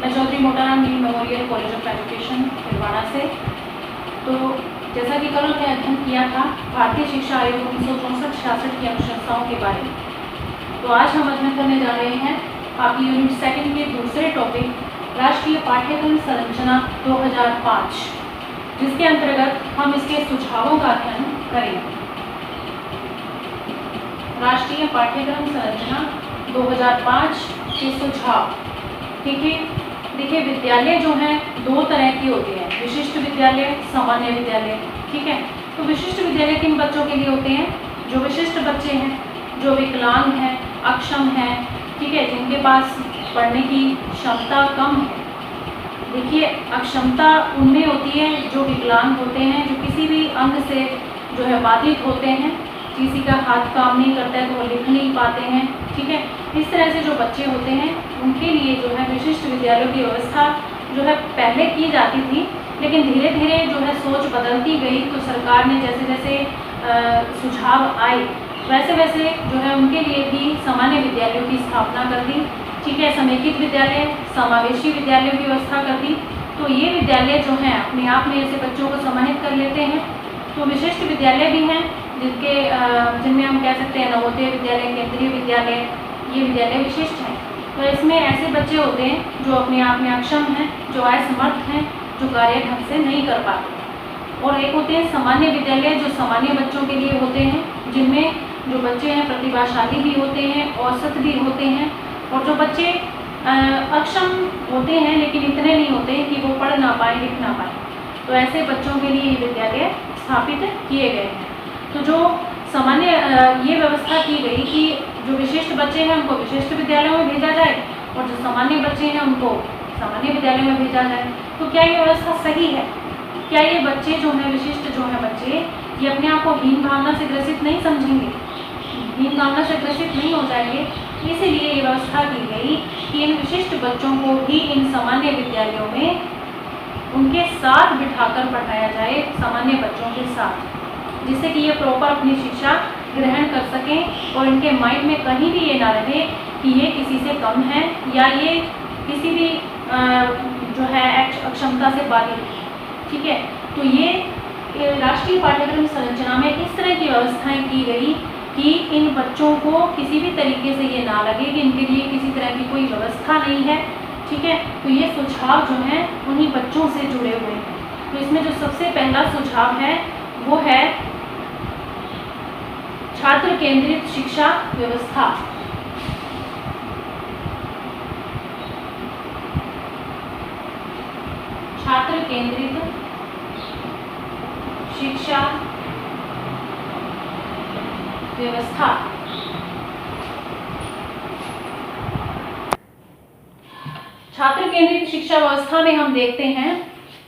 मैं Chaudhary Motaram Neel memorial college of education Chhindwara से। तो जैसा कि कल हमने अध्ययन किया था भारतीय शिक्षा आयोग 1964-66 की अनुशंसाओं के बारे में, तो आज हम अध्ययन करने जा रहे हैं आपकी यूनिट 2 के दूसरे टॉपिक राष्ट्रीय पाठ्यक्रम संरचना 2005, जिसके अंतर्गत हम इसके सुझावों का अध्ययन करेंगे। राष्ट्रीय पाठ्यक्रम संरचना 2005 के सुझाव। ठीक है, देखिए विद्यालय जो हैं दो तरह के होते हैं, विशिष्ट विद्यालय, सामान्य विद्यालय। ठीक है, तो विशिष्ट विद्यालय किन बच्चों के लिए होते हैं? जो विशिष्ट बच्चे हैं, जो विकलांग हैं, अक्षम हैं, ठीक है, जिनके पास पढ़ने की क्षमता कम है। देखिए अक्षमता उनमें होती है जो विकलांग होते हैं, जो किसी भी अंग से जो है बाधित होते हैं, किसी का हाथ काम नहीं करता है तो वो लिख नहीं पाते हैं। ठीक है, इस तरह से जो बच्चे होते हैं उनके लिए जो है विशिष्ट विद्यालयों की व्यवस्था जो है पहले की जाती थी, लेकिन धीरे धीरे जो है सोच बदलती गई। तो सरकार ने जैसे जैसे सुझाव आए वैसे वैसे जो है उनके लिए भी सामान्य विद्यालयों की स्थापना कर दी। ठीक है, समेकित विद्यालय, समावेशी विद्यालयों की व्यवस्था कर दी। तो ये विद्यालय जो हैं अपने आप में ऐसे बच्चों को समाहित कर लेते हैं। तो विशिष्ट विद्यालय भी हैं जिनमें हम कह सकते हैं नवोदय विद्यालय, केंद्रीय विद्यालय, ये विद्यालय विशिष्ट हैं। तो इसमें ऐसे बच्चे होते हैं जो अपने आप में अक्षम हैं, जो असमर्थ हैं, जो कार्य ढंग से नहीं कर पाते। और एक होते हैं सामान्य विद्यालय, जो सामान्य बच्चों के लिए होते हैं, जिनमें जो बच्चे हैं प्रतिभाशाली भी होते हैं, औसत भी होते हैं, और जो बच्चे अक्षम होते हैं लेकिन इतने नहीं होते कि वो पढ़ ना पाए, लिख ना पाए। तो ऐसे बच्चों के लिए ये विद्यालय स्थापित किए गए हैं। तो जो सामान्य ये व्यवस्था की गई कि जो विशिष्ट बच्चे हैं उनको विशिष्ट विद्यालयों में भेजा जाए और जो सामान्य बच्चे हैं उनको सामान्य विद्यालयों में भेजा जाए। तो क्या ये व्यवस्था सही है? क्या ये बच्चे जो हैं विशिष्ट जो हैं बच्चे, ये अपने आप को हीन भावना से ग्रसित नहीं समझेंगे, हीन भावना से ग्रसित नहीं हो जाएंगे? इसीलिए ये व्यवस्था की गई कि इन विशिष्ट बच्चों को भी इन सामान्य विद्यालयों में उनके साथ बिठाकर पढ़ाया जाए, सामान्य बच्चों के साथ, जिससे कि ये प्रॉपर अपनी शिक्षा ग्रहण कर सकें और इनके माइंड में कहीं भी ये ना रहे कि ये किसी से कम है या ये किसी भी जो है अक्षमता से बाधित है। ठीक है, तो ये राष्ट्रीय पाठ्यक्रम संरचना में इस तरह की व्यवस्थाएं की गई कि इन बच्चों को किसी भी तरीके से ये ना लगे कि इनके लिए किसी तरह की कोई व्यवस्था नहीं है। ठीक है, तो ये सुझाव जो हैं उन्हीं बच्चों से जुड़े हुए हैं। तो इसमें जो सबसे पहला सुझाव है वो है छात्र केंद्रित शिक्षा व्यवस्था। छात्र केंद्रित शिक्षा व्यवस्था। छात्र केंद्रित शिक्षा व्यवस्था में हम देखते हैं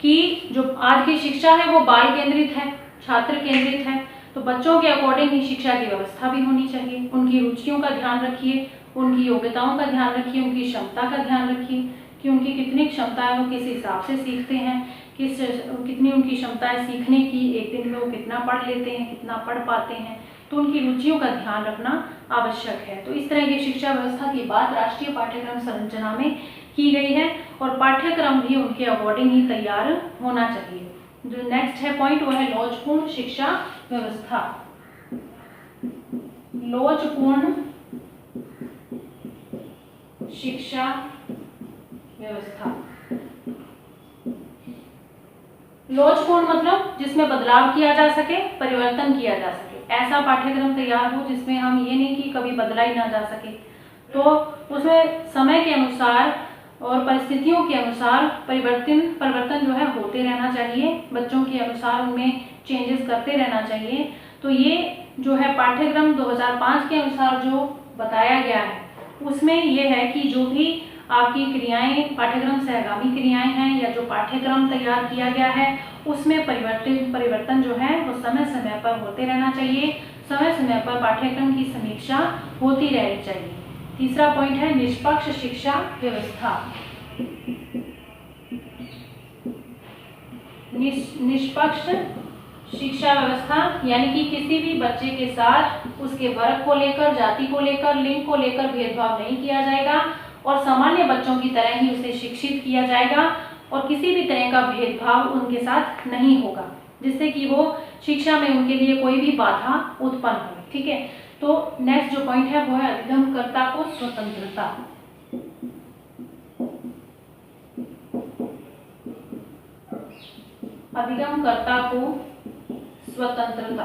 कि जो आज की शिक्षा है वो बाल केंद्रित है, छात्र केंद्रित है। तो बच्चों के अकॉर्डिंग ही शिक्षा की व्यवस्था भी होनी चाहिए। उनकी रुचियों का ध्यान रखिए, उनकी योग्यताओं का ध्यान रखिए, उनकी क्षमता का ध्यान रखिए कि उनकी कितनी क्षमता है, वो किस हिसाब से सीखते हैं, कितनी उनकी क्षमता है सीखने की, एक दिन में वो कितना पढ़ लेते हैं, कितना पढ़ पाते हैं। तो उनकी रुचियों का ध्यान रखना आवश्यक है। तो इस तरह की शिक्षा व्यवस्था की बात राष्ट्रीय पाठ्यक्रम संरचना में की गई है और पाठ्यक्रम भी उनके अकॉर्डिंग ही तैयार होना चाहिए। जो नेक्स्ट है पॉइंट वो है लोचपूर्ण शिक्षा व्यवस्था। लोचपूर्ण शिक्षा व्यवस्था। लोचपूर्ण मतलब जिसमें बदलाव किया जा सके, परिवर्तन किया जा सके, ऐसा पाठ्यक्रम तैयार हो जिसमें हम ये नहीं कि कभी बदला ही ना जा सके। तो उसमें समय के अनुसार और परिस्थितियों के अनुसार परिवर्तन जो है होते रहना चाहिए, बच्चों के अनुसार उनमें चेंजेस करते रहना चाहिए। तो ये जो है पाठ्यक्रम 2005 के अनुसार जो बताया गया है उसमें ये है कि जो भी आपकी क्रियाएं, पाठ्यक्रम से आगामी क्रियाएं हैं या जो पाठ्यक्रम तैयार किया गया है उसमें परिवर्तन जो है वो समय समय पर होते रहना चाहिए। समय समय पर पाठ्यक्रम की समीक्षा होती रहनी चाहिए। तीसरा पॉइंट है निष्पक्ष शिक्षा व्यवस्था। निष्पक्ष शिक्षा व्यवस्था यानी कि किसी भी बच्चे के साथ उसके वर्ग को लेकर, जाति को लेकर, लिंग को लेकर भेदभाव नहीं किया जाएगा और सामान्य बच्चों की तरह ही उसे शिक्षित किया जाएगा और किसी भी तरह का भेदभाव उनके साथ नहीं होगा, जिससे कि वो शिक्षा में उनके लिए कोई भी बाधा उत्पन्न हो। ठीक है, तो नेक्स्ट जो पॉइंट है वो है अधिगमकर्ता को स्वतंत्रता। अधिगमकर्ता को स्वतंत्रता,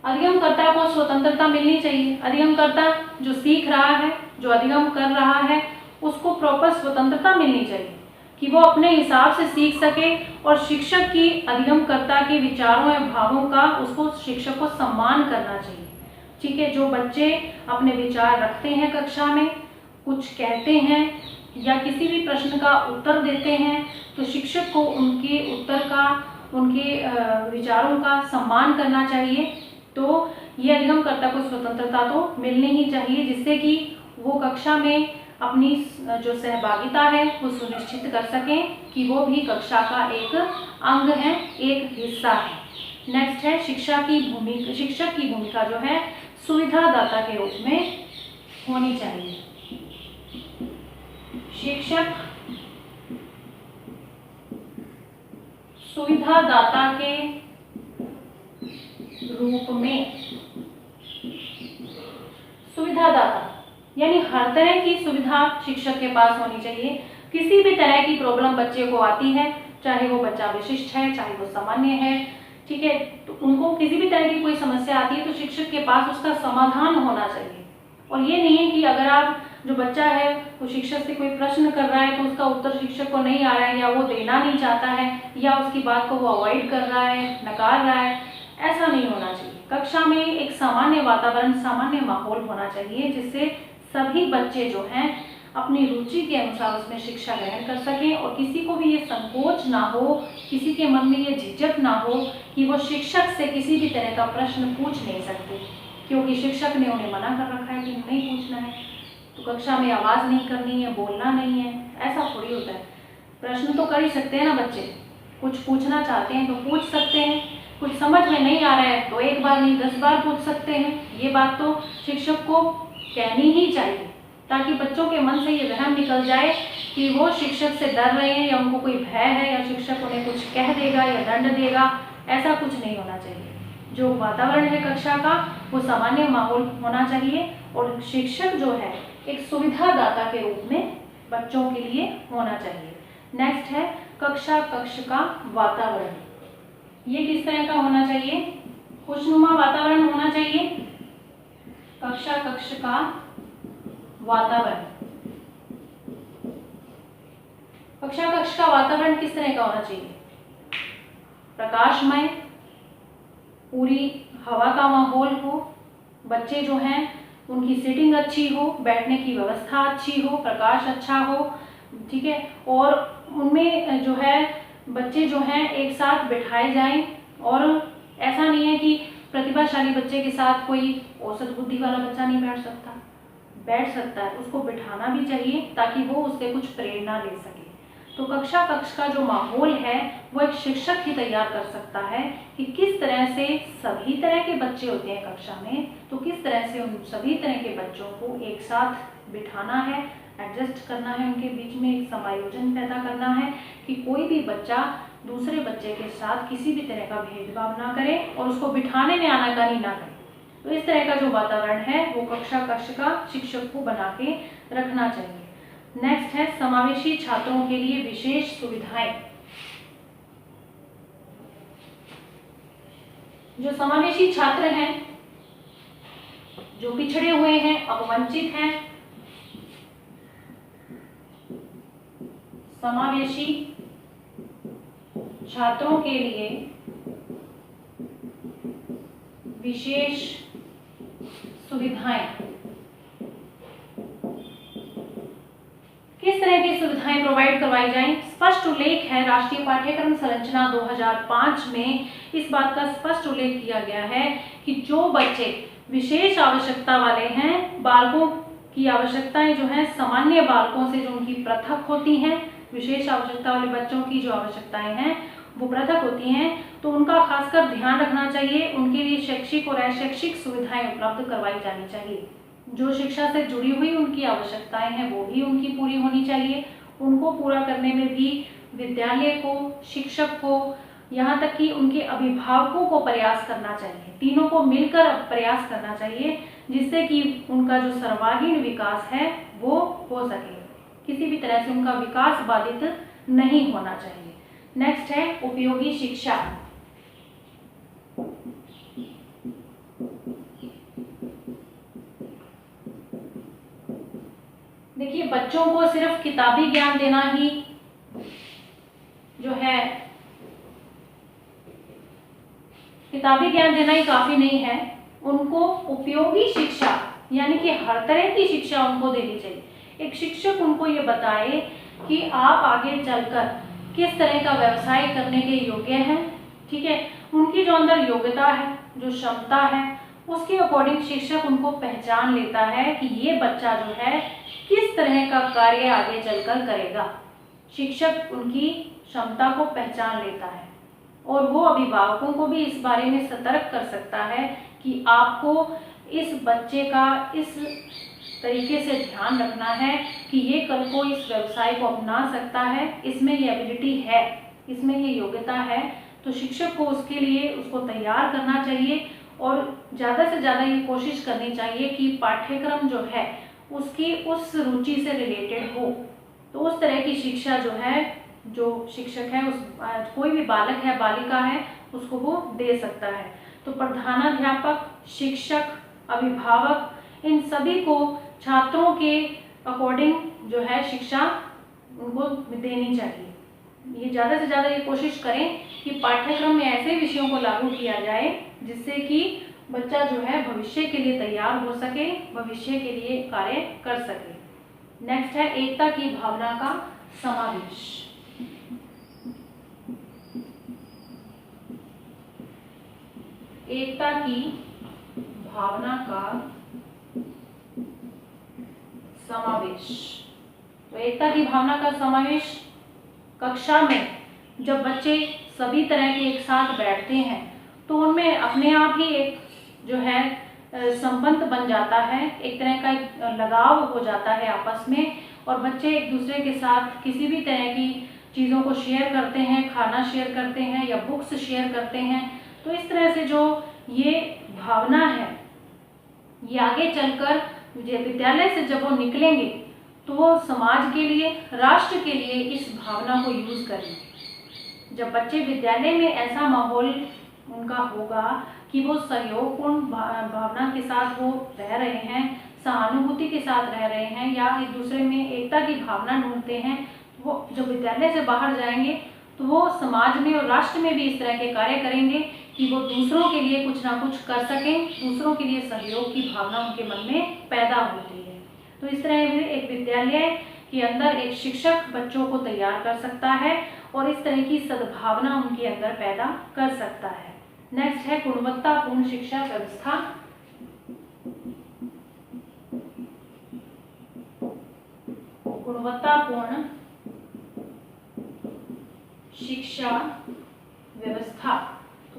अधिगमकर्ता को स्वतंत्रता मिलनी चाहिए। अधिगमकर्ता जो सीख रहा है, जो अधिगम कर रहा है, उसको प्रॉपर स्वतंत्रता मिलनी चाहिए कि वो अपने हिसाब से सीख सके और शिक्षक की अधिगमकर्ता के विचारों या भावों का उसको शिक्षक को सम्मान करना चाहिए। ठीक है, जो बच्चे अपने विचार रखते हैं कक्षा में, कुछ कहते हैं या किसी भी प्रश्न का उत्तर देते हैं, तो शिक्षक को उनके उत्तर का, उनके विचारों का सम्मान करना चाहिए। तो ये अधिगमकर्ता को स्वतंत्रता तो मिलनी ही चाहिए, जिससे कि वो कक्षा में अपनी जो सहभागिता है वो सुनिश्चित कर सकें कि वो भी कक्षा का एक अंग है, एक हिस्सा है। नेक्स्ट है शिक्षक की भूमिका जो है सुविधादाता के रूप में होनी चाहिए। शिक्षक सुविधादाता के रूप में, सुविधादाता यानी हर तरह की सुविधा शिक्षक के पास होनी चाहिए। किसी भी तरह की प्रॉब्लम बच्चे को आती है, चाहे वो बच्चा विशिष्ट है, चाहे वो सामान्य है, ठीक है, तो उनको किसी भी तरह की कोई समस्या आती है तो शिक्षक के पास उसका समाधान होना चाहिए। और ये नहीं है कि अगर आप जो बच्चा है वो शिक्षक से कोई प्रश्न कर रहा है तो उसका उत्तर शिक्षक को नहीं आ रहा है, या वो देना नहीं चाहता है, या उसकी बात को वो अवॉइड कर रहा है, नकार रहा है, ऐसा नहीं होना चाहिए। कक्षा में एक सामान्य वातावरण, सामान्य माहौल होना चाहिए, जिससे सभी बच्चे जो हैं अपनी रुचि के अनुसार उसमें शिक्षा ग्रहण कर सकें और किसी को भी ये संकोच ना हो, किसी के मन में ये झिझक ना हो कि वो शिक्षक से किसी भी तरह का प्रश्न पूछ नहीं सकते, क्योंकि शिक्षक ने उन्हें मना कर रखा है कि नहीं पूछना है, तो कक्षा में आवाज़ नहीं करनी है, बोलना नहीं है, ऐसा थोड़ी होता है। प्रश्न तो कर ही सकते हैं ना बच्चे, कुछ पूछना चाहते हैं तो पूछ सकते हैं, कुछ समझ में नहीं आ रहा है तो एक बार नहीं 10 बार पूछ सकते हैं। ये बात तो शिक्षक को कहनी ही चाहिए, ताकि बच्चों के मन से ये वहम निकल जाए कि वो शिक्षक से डर रहे हैं या उनको कोई भय है या शिक्षक उन्हें कुछ कह देगा या दंड देगा, ऐसा कुछ नहीं होना चाहिए। जो वातावरण है कक्षा का वो सामान्य माहौल होना चाहिए और शिक्षक जो है एक सुविधादाता के रूप में बच्चों के लिए होना चाहिए। नेक्स्ट है कक्ष का वातावरण। ये किस तरह का होना चाहिए? खुशनुमा वातावरण होना चाहिए। कक्ष का वातावरण, कक्ष का वातावरण किस तरह का होना चाहिए? प्रकाशमय, पूरी हवा का माहौल हो, बच्चे जो हैं उनकी सीटिंग अच्छी हो, बैठने की व्यवस्था अच्छी हो, प्रकाश अच्छा हो, ठीक है, और उनमें जो है बच्चे जो हैं एक साथ बिठाए जाएं। और ऐसा नहीं है कि प्रतिभाशाली बच्चे के साथ कोई औसत बुद्धि वाला बच्चा नहीं बैठ सकता, बैठ सकता है, उसको बिठाना भी चाहिए ताकि वो उससे कुछ प्रेरणा ले सके। तो कक्ष का जो माहौल है वो एक शिक्षक ही तैयार कर सकता है कि किस तरह से सभी तरह के बच्चे होते हैं कक्षा में, तो किस तरह से उन सभी तरह के बच्चों को एक साथ बिठाना है, एडजस्ट करना है, उनके बीच में एक समायोजन पैदा करना है कि कोई भी बच्चा दूसरे बच्चे के साथ किसी भी तरह का भेदभाव ना करे और उसको बिठाने में आनाकानी ना करे। तो इस तरह का जो वातावरण है वो कक्ष का शिक्षक को बना के रखना चाहिए। नेक्स्ट है समावेशी छात्रों के लिए विशेष सुविधाएं। जो समावेशी छात्र हैं, जो पिछड़े हुए हैं, अपवंचित हैं, समावेशी छात्रों के लिए विशेष सुविधाएं। किस तरह की सुविधाएं प्रोवाइड करवाई जाएं? स्पष्ट उल्लेख है राष्ट्रीय पाठ्यक्रम संरचना 2005 में, इस बात का स्पष्ट उल्लेख किया गया है कि जो बच्चे विशेष आवश्यकता वाले हैं, बालकों की आवश्यकताएं जो हैं सामान्य बालकों से जो उनकी पृथक होती हैं, विशेष आवश्यकता वाले बच्चों की जो आवश्यकताएं हैं वो पृथक होती हैं, तो उनका खासकर ध्यान रखना चाहिए। उनके लिए शैक्षिक और अशैक्षिक सुविधाएं उपलब्ध करवाई जानी चाहिए। जो शिक्षा से जुड़ी हुई उनकी आवश्यकताएं हैं वो भी उनकी पूरी होनी चाहिए। उनको पूरा करने में भी विद्यालय को, शिक्षक को, यहाँ तक कि उनके अभिभावकों को प्रयास करना चाहिए। तीनों को मिलकर प्रयास करना चाहिए, जिससे कि उनका जो सर्वांगीण विकास है वो हो सके। किसी भी तरह से उनका विकास बाधित नहीं होना चाहिए। नेक्स्ट है उपयोगी शिक्षा। देखिए, बच्चों को सिर्फ किताबी ज्ञान देना ही जो है, किताबी ज्ञान देना ही काफी नहीं है। उनको उपयोगी शिक्षा यानी कि हर तरह की शिक्षा उनको देनी चाहिए। एक शिक्षक उनको ये बताए कि आप आगे चलकर किस तरह का व्यवसाय करने के योग्य हैं, ठीक है। उनकी जो अंदर योग्यता है, जो क्षमता है, उसके अकॉर्डिंग शिक्षक उनको पहचान लेता है कि ये बच्चा जो है किस तरह का कार्य आगे चलकर करेगा। शिक्षक उनकी क्षमता को पहचान लेता है और वो अभिभावकों को भी इस बारे में सतर्क कर सकता है कि आपको इस बच्चे का इस तरीके से ध्यान रखना है कि ये कल को इस व्यवसाय को अपना सकता है, इसमें ये एबिलिटी है, इसमें ये योग्यता है। तो शिक्षक को उसके लिए उसको तैयार करना चाहिए और ज़्यादा से ज़्यादा ये कोशिश करनी चाहिए कि पाठ्यक्रम जो है उसकी उस रुचि से रिलेटेड हो। तो उस तरह की शिक्षा जो है, जो शिक्षक है, उस कोई भी बालक है, बालिका है, उसको वो दे सकता है। तो प्रधानाध्यापक, शिक्षक, अभिभावक, इन सभी को छात्रों के अकॉर्डिंग जो है शिक्षा उनको देनी चाहिए। ये ज़्यादा से ज़्यादा ये कोशिश करें कि पाठ्यक्रम में ऐसे विषयों को लागू किया जाए जिससे कि बच्चा जो है भविष्य के लिए तैयार हो सके, भविष्य के लिए कार्य कर सके। नेक्स्ट है एकता की भावना का समावेश। एकता की भावना का समावेश। तो एकता की भावना का समावेश कक्षा में जब बच्चे सभी तरह के एक साथ बैठते हैं तो उनमें अपने आप ही एक जो है संबंध बन जाता है, एक तरह का एक लगाव हो जाता है आपस में, और बच्चे एक दूसरे के साथ किसी भी तरह की चीज़ों को शेयर करते हैं, खाना शेयर करते हैं या बुक्स शेयर करते हैं। तो इस तरह से जो ये भावना है ये आगे चलकर विद्यालय से जब वो निकलेंगे तो वो समाज के लिए, राष्ट्र के लिए इस भावना को यूज करेंगे। जब बच्चे विद्यालय में ऐसा माहौल उनका होगा कि वो सहयोगपूर्ण भावना के साथ वो रह रहे हैं, सहानुभूति के साथ रह रहे हैं या एक दूसरे में एकता की भावना ढूंढते हैं, वो जब विद्यालय से बाहर जाएंगे तो वो समाज में और राष्ट्र में भी इस तरह के कार्य करेंगे कि वो दूसरों के लिए कुछ ना कुछ कर सकें, दूसरों के लिए सहयोग की भावना उनके मन में पैदा होती है। तो इस तरह से एक विद्यालय के अंदर एक शिक्षक बच्चों को तैयार कर सकता है और इस तरह की सद्भावना उनके अंदर पैदा कर सकता है। नेक्स्ट है गुणवत्तापूर्ण शिक्षा व्यवस्था। गुणवत्तापूर्ण शिक्षा व्यवस्था।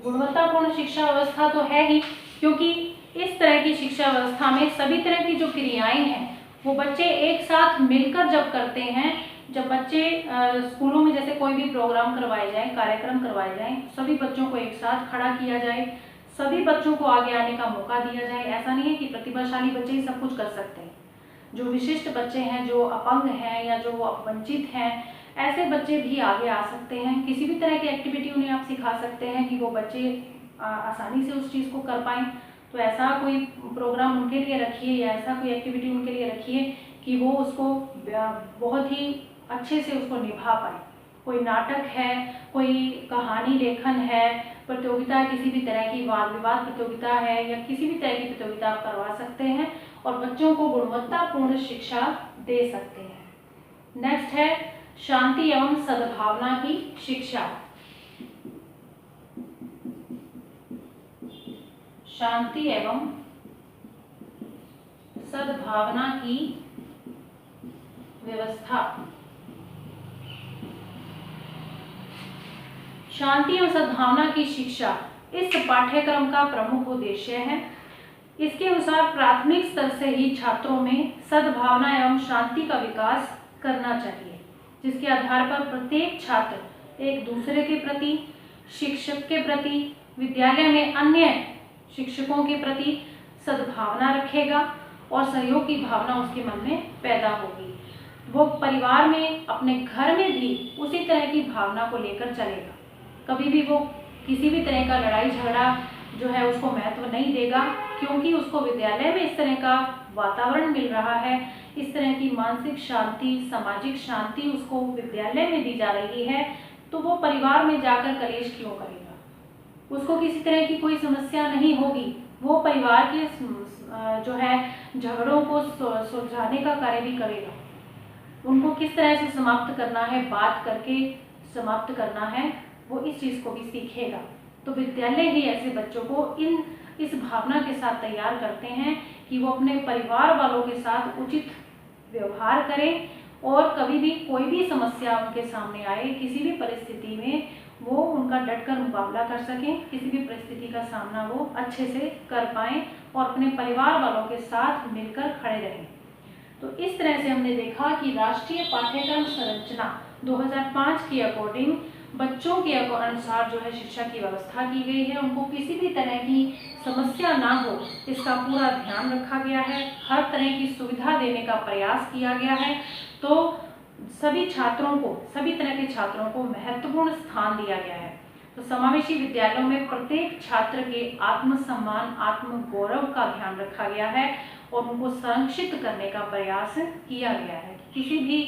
गुणवत्तापूर्ण शिक्षा व्यवस्था तो है ही, क्योंकि इस तरह की शिक्षा व्यवस्था में सभी तरह की जो क्रियाएं हैं वो बच्चे एक साथ मिलकर जब करते हैं। जब बच्चे स्कूलों में जैसे कोई भी प्रोग्राम करवाए जाए, कार्यक्रम करवाए जाए, सभी बच्चों को एक साथ खड़ा किया जाए, सभी बच्चों को आगे आने का मौका दिया जाए। ऐसा नहीं है कि प्रतिभाशाली बच्चे ही सब कुछ कर सकते हैं। जो विशिष्ट बच्चे हैं, जो अपंग हैं या जो वंचित हैं, ऐसे बच्चे भी आगे आ सकते हैं। किसी भी तरह की एक्टिविटी उन्हें आप सिखा सकते हैं कि वो बच्चे आसानी से उस चीज़ को कर पाएँ। तो ऐसा कोई प्रोग्राम उनके लिए रखिए या ऐसा कोई एक्टिविटी उनके लिए रखिए कि वो उसको बहुत ही अच्छे से उसको निभा पाए। कोई नाटक है, कोई कहानी लेखन है, प्रतियोगिता किसी भी तरह की, वाद विवाद प्रतियोगिता है या किसी भी तरह की प्रतियोगिता आप करवा सकते हैं और बच्चों को गुणवत्तापूर्ण शिक्षा दे सकते हैं। नेक्स्ट है शांति एवं सद्भावना की शिक्षा। शांति एवं सद्भावना की व्यवस्था। शांति और सद्भावना की शिक्षा इस पाठ्यक्रम का प्रमुख उद्देश्य है। इसके अनुसार प्राथमिक स्तर से ही छात्रों में सद्भावना एवं शांति का विकास करना चाहिए, जिसके आधार पर प्रत्येक छात्र एक दूसरे के प्रति, शिक्षक के प्रति, विद्यालय में अन्य शिक्षकों के प्रति सद्भावना रखेगा और सहयोग की भावना उसके मन में पैदा होगी। वो परिवार में, अपने घर में भी उसी तरह की भावना को लेकर चलेगा। कभी भी वो किसी भी तरह का लड़ाई झगड़ा जो है उसको महत्व नहीं देगा, क्योंकि उसको विद्यालय में इस तरह का वातावरण मिल रहा है, इस तरह की मानसिक शांति, सामाजिक शांति उसको विद्यालय में दी जा रही है, तो वो परिवार में जाकर कलेश क्यों करेगा। उसको किसी तरह की कोई समस्या नहीं होगी, वो परिवार के जो है झगड़ों को सुलझाने का कार्य भी करेगा। उनको किस तरह से समाप्त करना है, बात करके समाप्त करना है, वो इस चीज़ को भी सीखेगा। तो विद्यालय ही ऐसे बच्चों को इस भावना के साथ तैयार करते हैं कि वो अपने परिवार वालों के साथ उचित व्यवहार करें और कभी भी कोई भी समस्या उनके सामने आए, किसी भी परिस्थिति में वो उनका डटकर मुकाबला कर सकें, किसी भी परिस्थिति का सामना वो अच्छे से कर पाएं और अपने परिवार वालों के साथ मिलकर खड़े रहें। तो इस तरह से हमने देखा कि राष्ट्रीय पाठ्यक्रम संरचना 2005 के अकॉर्डिंग बच्चों के अनुसार जो है शिक्षा की व्यवस्था की गई है। उनको किसी भी तरह की समस्या ना हो, इसका पूरा ध्यान रखा गया है। हर तरह की सुविधा देने का प्रयास किया गया है। तो सभी तरह के छात्रों को महत्वपूर्ण स्थान दिया गया है। तो समावेशी विद्यालयों में प्रत्येक छात्र के आत्मसम्मान, आत्मगौरव का ध्यान रखा गया है और उनको संरक्षित करने का प्रयास किया गया है। किसी भी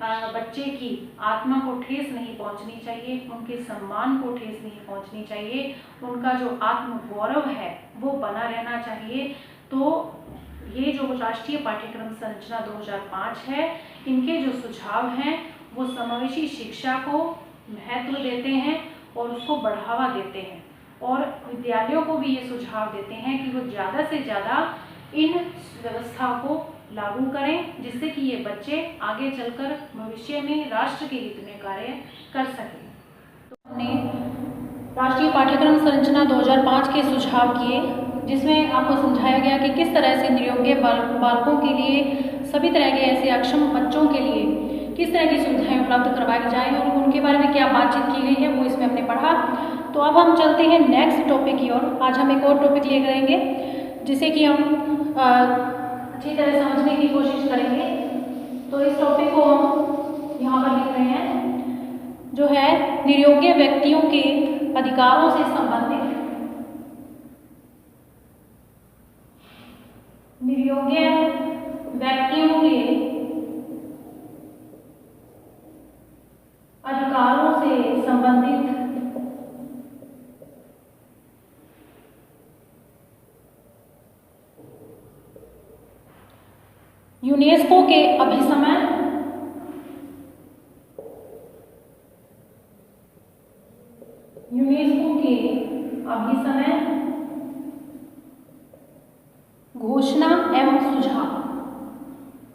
बच्चे की आत्मा को ठेस नहीं पहुंचनी चाहिए, उनके सम्मान को ठेस नहीं पहुंचनी चाहिए, उनका जो आत्मगौरव है वो बना रहना चाहिए। तो ये जो राष्ट्रीय पाठ्यक्रम संरचना 2005 है, इनके जो सुझाव हैं वो समावेशी शिक्षा को महत्व देते हैं और उसको बढ़ावा देते हैं और विद्यालयों को भी ये सुझाव देते हैं कि वो ज़्यादा से ज़्यादा इन व्यवस्था को लागू करें, जिससे कि ये बच्चे आगे चलकर भविष्य में राष्ट्र के हित में कार्य कर सकें। तो हमने राष्ट्रीय पाठ्यक्रम संरचना 2005 के सुझाव किए, जिसमें आपको समझाया गया कि किस तरह से निर्योग्य बालकों के लिए, सभी तरह के ऐसे अक्षम बच्चों के लिए किस तरह की सुविधाएं उपलब्ध करवाई जाए और उनके बारे में क्या बातचीत की गई है, वो इसमें हमने पढ़ा। तो अब हम चलते हैं नेक्स्ट टॉपिक की ओर। आज हम एक और टॉपिक लेकर आएंगे, जिसे कि हम अच्छी तरह समझने की कोशिश करेंगे। तो इस टॉपिक को हम यहाँ पर लिख रहे हैं, जो है निर्योग्य व्यक्तियों के अधिकारों से संबंधित, निर्योग्य व्यक्तियों के अधिकारों से संबंधित यूनेस्को के अभिसमय घोषणा एवं सुझाव,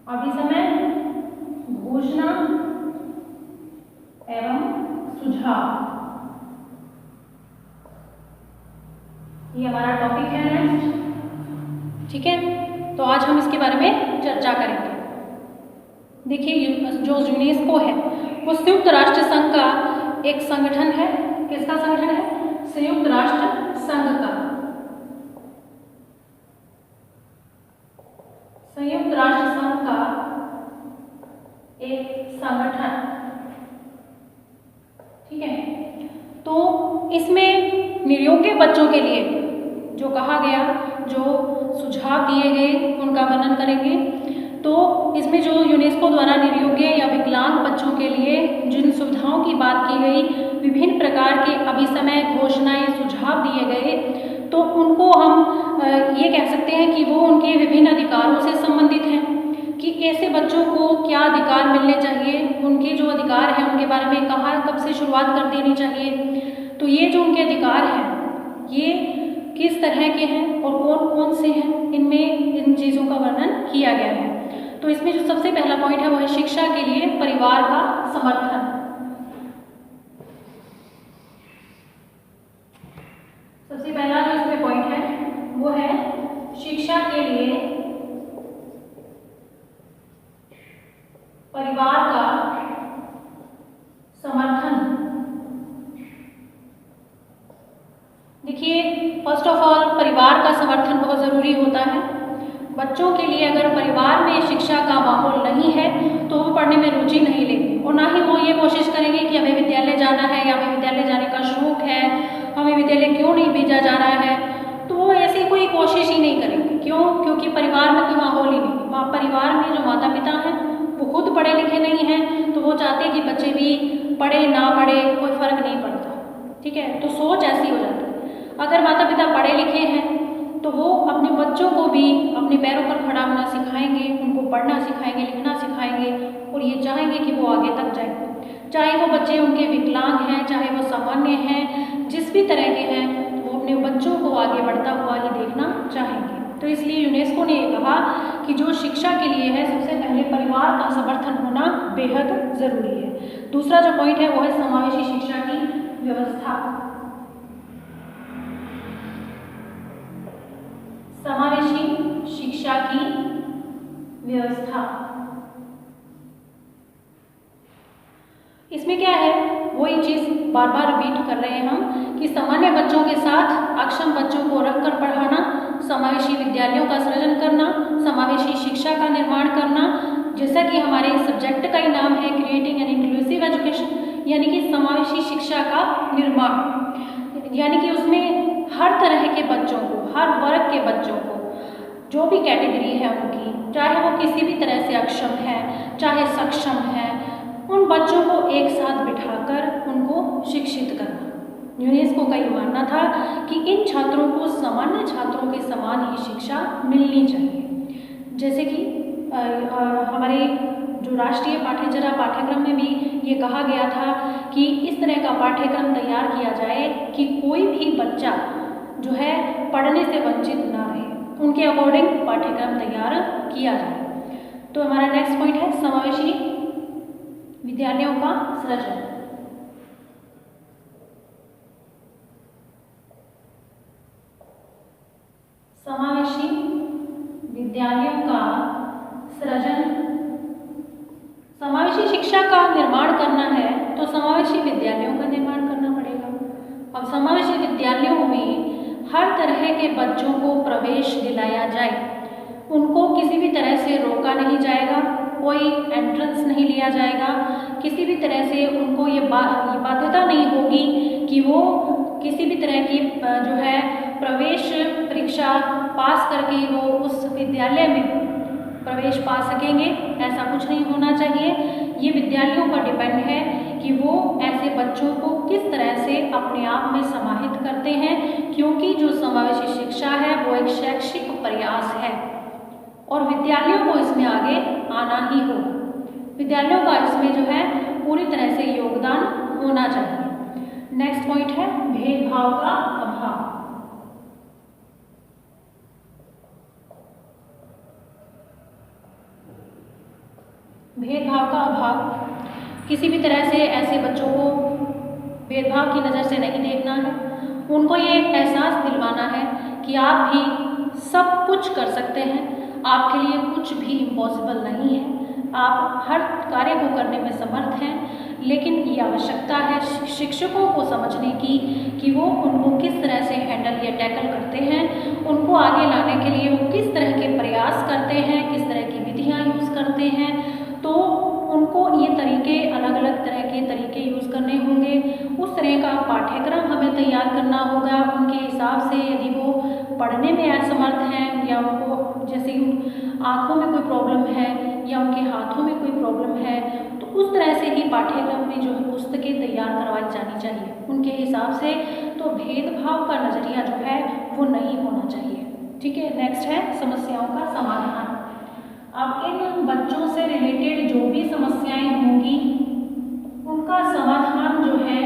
अभिसमय, घोषणा एवं सुझाव, ये हमारा टॉपिक है नेक्स्ट। ठीक है, तो आज हम इसके बारे में चर्चा करेंगे। देखिए, जो यूनेस्को है वो संयुक्त राष्ट्र संघ का एक संगठन है। किसका संगठन है? संयुक्त राष्ट्र संघ का, संयुक्त राष्ट्र संघ का एक संगठन। ठीक है, तो इसमें निर्योग्य बच्चों के लिए जो कहा गया, जो सुझाव दिए गए, उनका वर्णन करेंगे। तो इसमें जो यूनेस्को द्वारा निर्योग्य या विकलांग बच्चों के लिए जिन सुविधाओं की बात की गई, विभिन्न प्रकार के अभिसमय, घोषणाएं, सुझाव दिए गए, तो उनको हम ये कह सकते हैं कि वो उनके विभिन्न अधिकारों से संबंधित हैं कि ऐसे बच्चों को क्या अधिकार मिलने चाहिए, उनके जो अधिकार हैं उनके बारे में कहाँ, कब से शुरुआत कर देनी चाहिए। तो ये जो उनके अधिकार हैं ये किस तरह के हैं और कौन कौन से हैं, इनमें इन चीज़ों का वर्णन किया गया है। तो इसमें जो सबसे पहला पॉइंट है वो है शिक्षा के लिए परिवार का समर्थन। सबसे पहला जो इसमें पॉइंट है वो है शिक्षा के लिए परिवार का समर्थन। देखिए, फर्स्ट ऑफ ऑल परिवार का समर्थन बहुत ज़रूरी होता है। बच्चों के लिए अगर परिवार में शिक्षा का माहौल नहीं है तो वो पढ़ने में रुचि नहीं लेंगे और ना ही वो ये कोशिश करेंगे कि हमें विद्यालय जाना है या हमें विद्यालय जाने का शौक है, हमें विद्यालय क्यों नहीं भेजा जा रहा है, तो वो ऐसी कोई कोशिश ही नहीं करेंगे। क्यों? क्योंकि परिवार में कोई माहौल ही नहीं। परिवार में जो माता पिता हैं वो खुद पढ़े लिखे नहीं हैं, तो वो चाहते हैं कि बच्चे भी पढ़े ना पढ़े कोई फ़र्क नहीं पड़ता। ठीक है, तो सोच ऐसी हो जाती है। अगर माता पिता पढ़े लिखे हैं तो वो अपने बच्चों को भी अपने पैरों पर खड़ा होना सिखाएंगे, उनको पढ़ना सिखाएंगे, लिखना सिखाएंगे और ये चाहेंगे कि वो आगे तक जाए। चाहे वो बच्चे उनके विकलांग हैं, चाहे वो सामान्य हैं, जिस भी तरह के हैं, वो अपने बच्चों को आगे बढ़ता हुआ ही देखना चाहेंगे। तो इसलिए यूनेस्को ने ये कहा कि जो शिक्षा के लिए है सबसे पहले परिवार का समर्थन होना बेहद ज़रूरी है। दूसरा जो पॉइंट है वो है समावेशी शिक्षा की व्यवस्था। समावेशी शिक्षा की व्यवस्था, इसमें क्या है, वही चीज़ बार बार रिपीट कर रहे हैं हम कि सामान्य बच्चों के साथ अक्षम बच्चों को रखकर पढ़ाना, समावेशी विद्यालयों का सृजन करना, समावेशी शिक्षा का निर्माण करना, जैसा कि हमारे सब्जेक्ट का ही नाम है क्रिएटिंग एन इंक्लूसिव एजुकेशन, यानी कि समावेशी शिक्षा का निर्माण, यानी कि उसमें हर तरह के बच्चों को, हर वर्ग के बच्चों को, जो भी कैटेगरी है उनकी, चाहे वो किसी भी तरह से अक्षम है चाहे सक्षम है, उन बच्चों को एक साथ बिठाकर उनको शिक्षित करना। यूनेस्को का ये मानना था कि इन छात्रों को सामान्य छात्रों के समान ही शिक्षा मिलनी चाहिए। जैसे कि हमारे जो राष्ट्रीय पाठ्यक्रम में भी ये कहा गया था कि इस तरह का पाठ्यक्रम तैयार किया जाए कि कोई भी बच्चा जो है पढ़ने से वंचित ना रहे, उनके अकॉर्डिंग पाठ्यक्रम तैयार किया जाए। तो हमारा नेक्स्ट पॉइंट है समावेशी विद्यालयों का सृजन। समावेशी विद्यालयों का सृजन, समावेशी शिक्षा का निर्माण करना है तो समावेशी विद्यालयों का निर्माण करना पड़ेगा। अब समावेशी विद्यालयों में हर तरह के बच्चों को प्रवेश दिलाया जाए, उनको किसी भी तरह से रोका नहीं जाएगा, कोई एंट्रेंस नहीं लिया जाएगा, किसी भी तरह से उनको ये बाध्यता नहीं होगी कि वो किसी भी तरह की जो है प्रवेश परीक्षा पास करके वो उस विद्यालय में प्रवेश पा सकेंगे, ऐसा कुछ नहीं होना चाहिए। ये विद्यालयों पर डिपेंड है कि वो ऐसे बच्चों को किस तरह से अपने आप में समाहित करते हैं, क्योंकि जो समावेशी शिक्षा है वो एक शैक्षिक प्रयास है और विद्यालयों को इसमें आगे आना ही हो। विद्यालयों का इसमें जो है पूरी तरह से योगदान होना चाहिए। नेक्स्ट पॉइंट है भेदभाव का अभाव। भेदभाव का अभाव, किसी भी तरह से ऐसे बच्चों को भेदभाव की नज़र से नहीं देखना है, उनको ये एहसास दिलवाना है कि आप भी सब कुछ कर सकते हैं, आपके लिए कुछ भी इम्पॉसिबल नहीं है, आप हर कार्य को करने में समर्थ हैं। लेकिन ये आवश्यकता है शिक्षकों को समझने की कि वो उनको किस तरह से हैंडल या टैकल करते हैं, उनको आगे लाने के लिए वो किस तरह के प्रयास करते हैं, किस तरह की विधियाँ यूज़ करते हैं। तो उनको ये तरीके, अलग अलग तरह के तरीके यूज़ करने होंगे, उस तरह का पाठ्यक्रम हमें तैयार करना होगा उनके हिसाब से। यदि वो पढ़ने में असमर्थ हैं या उनको जैसे आँखों में कोई प्रॉब्लम है या उनके हाथों में कोई प्रॉब्लम है, तो उस तरह से ही पाठ्यक्रम में जो है पुस्तकें तैयार करवाई जानी चाहिए उनके हिसाब से। तो भेदभाव का नज़रिया जो है वो नहीं होना चाहिए। ठीक है, नेक्स्ट है समस्याओं का समाधान। अब इन बच्चों से रिलेटेड जो भी समस्याएं होंगी उनका समाधान जो है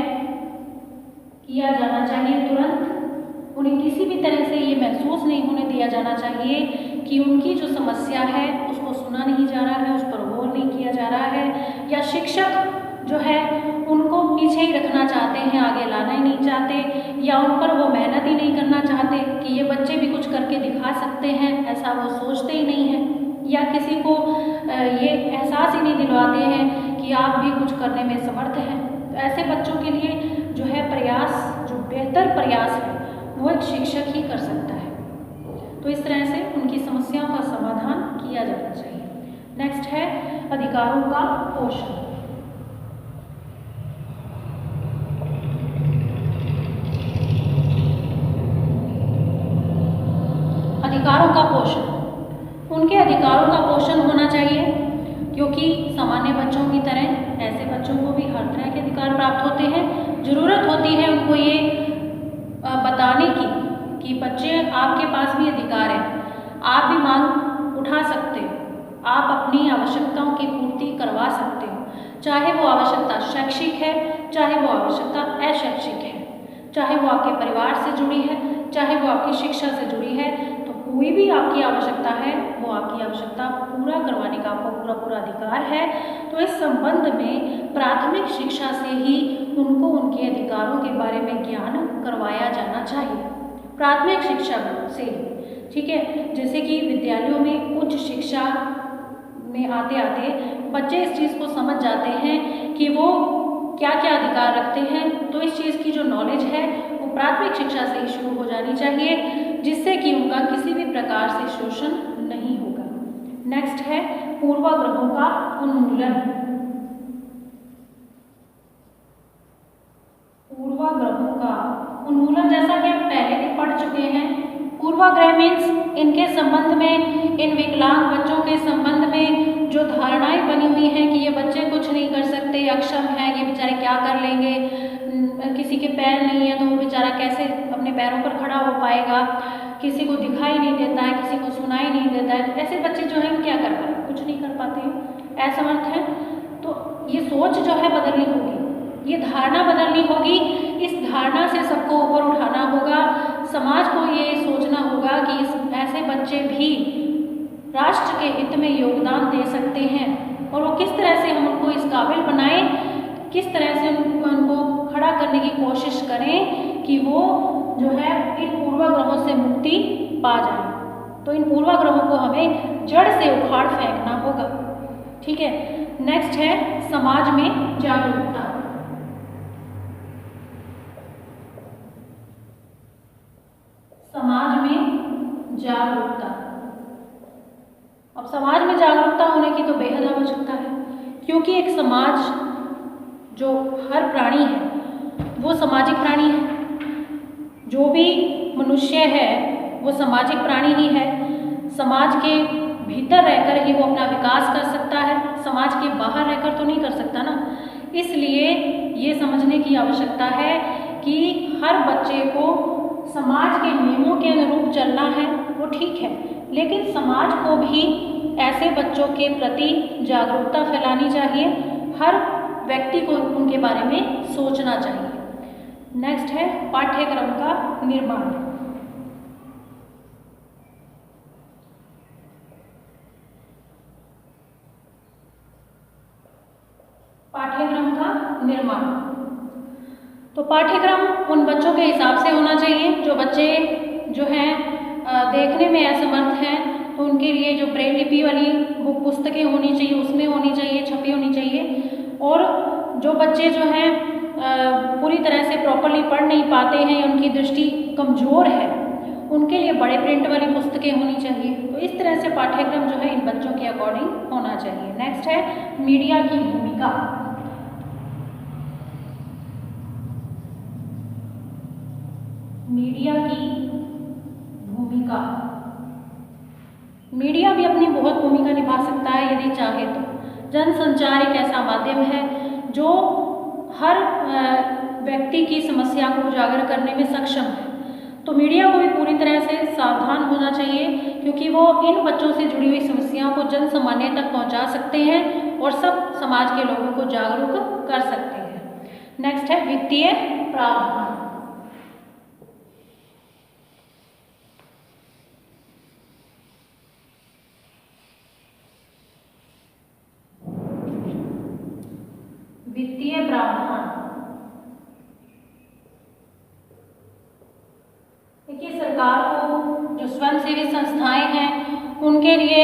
किया जाना चाहिए तुरंत। उन्हें किसी भी तरह से ये महसूस नहीं होने दिया जाना चाहिए कि उनकी जो समस्या है उसको सुना नहीं जा रहा है, उस पर गौर नहीं किया जा रहा है, या शिक्षक जो है उनको पीछे ही रखना चाहते हैं, आगे लाना ही नहीं चाहते, या उन पर वो मेहनत ही नहीं करना चाहते कि ये बच्चे भी कुछ करके दिखा सकते हैं, ऐसा वो सोचते ही नहीं हैं, या किसी को ये एहसास ही नहीं दिलवाते हैं कि आप भी कुछ करने में समर्थ हैं। तो ऐसे बच्चों के लिए जो है प्रयास, जो बेहतर प्रयास है वो एक शिक्षक ही कर सकता है। तो इस तरह से उनकी समस्याओं का समाधान किया जाना चाहिए। नेक्स्ट है अधिकारों का पोषण। अधिकारों का पोषण, उनके अधिकारों का पोषण होना चाहिए, क्योंकि सामान्य बच्चों की तरह ऐसे बच्चों को भी हर तरह के अधिकार प्राप्त होते हैं। ज़रूरत होती है उनको ये बताने की कि बच्चे आपके पास भी अधिकार है, आप भी मांग उठा सकते हो, आप अपनी आवश्यकताओं की पूर्ति करवा सकते हो, चाहे वो आवश्यकता शैक्षिक है, चाहे वो आवश्यकता अशैक्षिक है, चाहे वो आपके परिवार से जुड़ी है, चाहे वो आपकी शिक्षा से जुड़ी है। तो कोई भी आपकी आवश्यकता है, वो आपकी आवश्यकता पूरा करवाने का आपको पूरा पूरा अधिकार है। तो इस संबंध में प्राथमिक शिक्षा से ही उनको उनके अधिकारों के बारे में ज्ञान करवाया जाना चाहिए, प्राथमिक शिक्षा से, ठीक है। जैसे कि विद्यालयों में उच्च शिक्षा में आते आते बच्चे इस चीज़ को समझ जाते हैं कि वो क्या क्या अधिकार रखते हैं। तो इस चीज़ की जो नॉलेज है वो प्राथमिक शिक्षा से ही शुरू हो जानी चाहिए, जिससे कि उनका किसी भी प्रकार से शोषण नहीं होगा। नेक्स्ट है पूर्वाग्रहों का उन्मूलन। पूर्वाग्रहों का उन्मूलन, जैसा कि हम पहले भी पढ़ चुके हैं, पूर्वाग्रह मीन्स इनके संबंध में, इन विकलांग बच्चों के संबंध में जो धारणाएं बनी हुई हैं कि ये बच्चे कुछ नहीं कर सकते, अक्षम हैं, ये बेचारे क्या कर लेंगे, किसी के पैर नहीं है तो वो बेचारा कैसे अपने पैरों पर खड़ा हो पाएगा, किसी को दिखाई नहीं देता है, किसी को सुनाई नहीं देता है, ऐसे बच्चे जो हैं क्या कर पाए, कुछ नहीं कर पाते हैं, असमर्थ हैं। तो ये सोच जो है बदलनी होगी, ये धारणा बदलनी होगी, इस धारणा से सबको ऊपर उठाना होगा। समाज को ये सोचना होगा कि ऐसे बच्चे भी राष्ट्र के हित में योगदान दे सकते हैं, और वो किस तरह से हम उनको इस काबिल बनाएं, किस तरह से उनको खड़ा करने की कोशिश करें कि वो जो है इन पूर्वाग्रहों से मुक्ति पा जाए। तो इन पूर्वाग्रहों को हमें जड़ से उखाड़ फेंकना होगा, ठीक है। नेक्स्ट है समाज में जागरूकता। समाज में जागरूकता, अब समाज में जागरूकता होने की तो बेहद आवश्यकता है, क्योंकि एक समाज जो हर प्राणी है वो सामाजिक प्राणी है, जो भी मनुष्य है वो सामाजिक प्राणी ही है। समाज के भीतर रहकर ही वो अपना विकास कर सकता है, समाज के बाहर रहकर तो नहीं कर सकता ना। इसलिए ये समझने की आवश्यकता है कि हर बच्चे को समाज के नियमों के अनुरूप चलना है, वो ठीक है, लेकिन समाज को भी ऐसे बच्चों के प्रति जागरूकता फैलानी चाहिए, हर व्यक्ति को उनके बारे में सोचना चाहिए। नेक्स्ट है पाठ्यक्रम का निर्माण। पाठ्यक्रम का निर्माण, तो पाठ्यक्रम उन बच्चों के हिसाब से होना चाहिए, जो बच्चे जो हैं देखने में असमर्थ हैं, तो उनके लिए जो ब्रेल लिपि वाली वो पुस्तकें होनी चाहिए, उसमें होनी चाहिए, छपी होनी चाहिए। और जो बच्चे जो हैं पूरी तरह से प्रॉपरली पढ़ नहीं पाते हैं या उनकी दृष्टि कमज़ोर है, उनके लिए बड़े प्रिंट वाली पुस्तकें होनी चाहिए। तो इस तरह से पाठ्यक्रम जो है इन बच्चों के अकॉर्डिंग होना चाहिए। नेक्स्ट है मीडिया की भूमिका। मीडिया की भूमिका, मीडिया भी अपनी बहुत भूमिका निभा सकता है यदि चाहे तो। जनसंचार एक ऐसा माध्यम है जो हर व्यक्ति की समस्या को उजागर करने में सक्षम है। तो मीडिया को भी पूरी तरह से सावधान होना चाहिए, क्योंकि वो इन बच्चों से जुड़ी हुई समस्याओं को जन सामान्य तक पहुंचा सकते हैं और सब समाज के लोगों को जागरूक कर सकते हैं। नेक्स्ट है वित्तीय प्रावधान। वित्तीय प्रावधान। देखिए, सरकार को जो स्वयंसेवी संस्थाएं हैं उनके लिए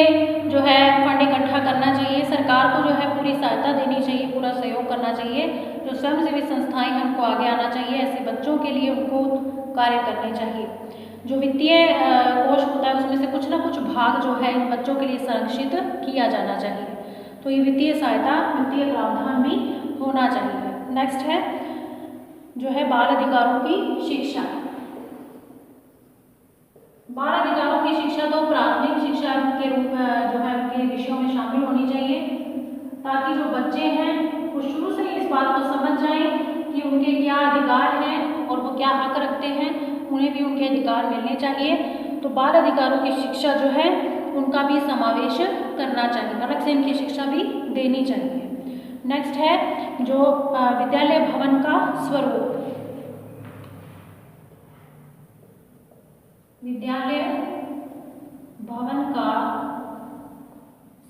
जो है फंड इकट्ठा करना चाहिए। सरकार को जो है पूरी सहायता देनी चाहिए, पूरा सहयोग करना चाहिए। जो स्वयंसेवी संस्थाएं हैं उनको आगे आना चाहिए, ऐसे बच्चों के लिए उनको कार्य करने चाहिए। जो वित्तीय कोष होता है उसमें से कुछ ना कुछ भाग जो है इन बच्चों के लिए संरक्षित किया जाना चाहिए। तो ये वित्तीय सहायता, वित्तीय प्रावधान भी होना चाहिए। नेक्स्ट है जो है बाल अधिकारों की शिक्षा। बाल अधिकारों की शिक्षा तो प्राथमिक शिक्षा के रूप जो है उनके विषयों में शामिल होनी चाहिए, ताकि जो बच्चे हैं वो शुरू से इस बात को समझ जाएं कि उनके क्या अधिकार हैं और वो क्या हक रखते हैं, उन्हें भी उनके अधिकार मिलने चाहिए। तो बाल अधिकारों की शिक्षा जो है उनका भी समावेश करना चाहिए, अलग से इनकी शिक्षा भी देनी चाहिए। नेक्स्ट है जो विद्यालय भवन का स्वरूप। विद्यालय भवन का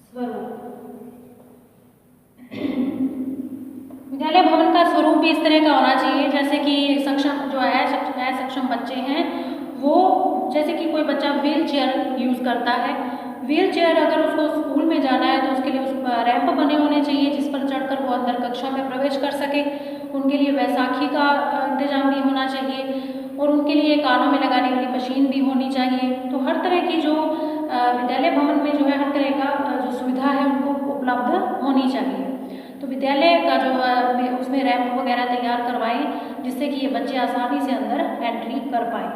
स्वरूप। विद्यालय भवन का स्वरूप भी इस तरह का होना चाहिए जैसे कि सक्षम जो असक्षम बच्चे हैं वो, जैसे कि कोई बच्चा व्हील चेयर यूज़ करता है, व्हील चेयर अगर उसको स्कूल में जाना है तो उसके लिए उस रैंप बने होने चाहिए जिस पर चढ़कर वो अंदर कक्षा में प्रवेश कर सके। उनके लिए बैसाखी का इंतजाम भी होना चाहिए और उनके लिए कानों में लगाने वाली मशीन भी होनी चाहिए। तो हर तरह की जो विद्यालय भवन में जो है हर तरह का जो सुविधा है उनको उपलब्ध होनी चाहिए। तो विद्यालय का जो उसमें रैंप वगैरह तैयार करवाएं जिससे कि ये बच्चे आसानी से अंदर एंट्री कर पाएँ।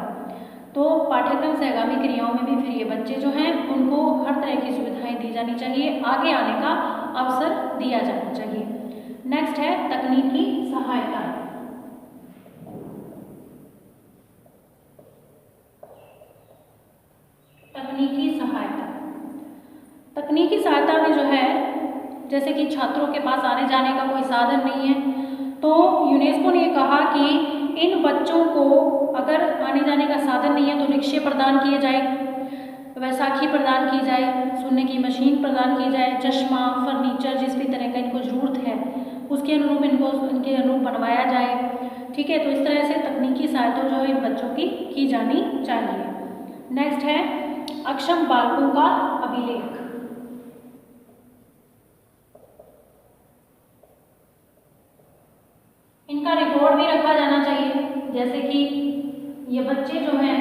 तो पाठ्यक्रम से आगामी क्रियाओं में भी फिर ये बच्चे जो हैं उनको हर तरह की सुविधाएं दी जानी चाहिए, आगे आने का अवसर दिया जाना चाहिए। नेक्स्ट है तकनीकी सहायता। तकनीकी सहायता। तकनीकी सहायता में जो है जैसे कि छात्रों के पास आने जाने का कोई साधन नहीं है तो यूनेस्को ने कहा कि इन बच्चों को अगर आने जाने का साधन नहीं है तो रिक्शे प्रदान किए जाए, बैसाखी प्रदान की जाए, सुनने की मशीन प्रदान की जाए, चश्मा, फर्नीचर जिस भी तरह का इनको ज़रूरत है उसके अनुरूप इनके अनुरूप बनवाया जाए। ठीक है, तो इस तरह से तकनीकी सहायता जो है इन बच्चों की जानी चाहिए। नेक्स्ट है अक्षम बालकों का अभिलेख। इनका रिकॉर्ड भी रखा जाना चाहिए, जैसे कि ये बच्चे जो हैं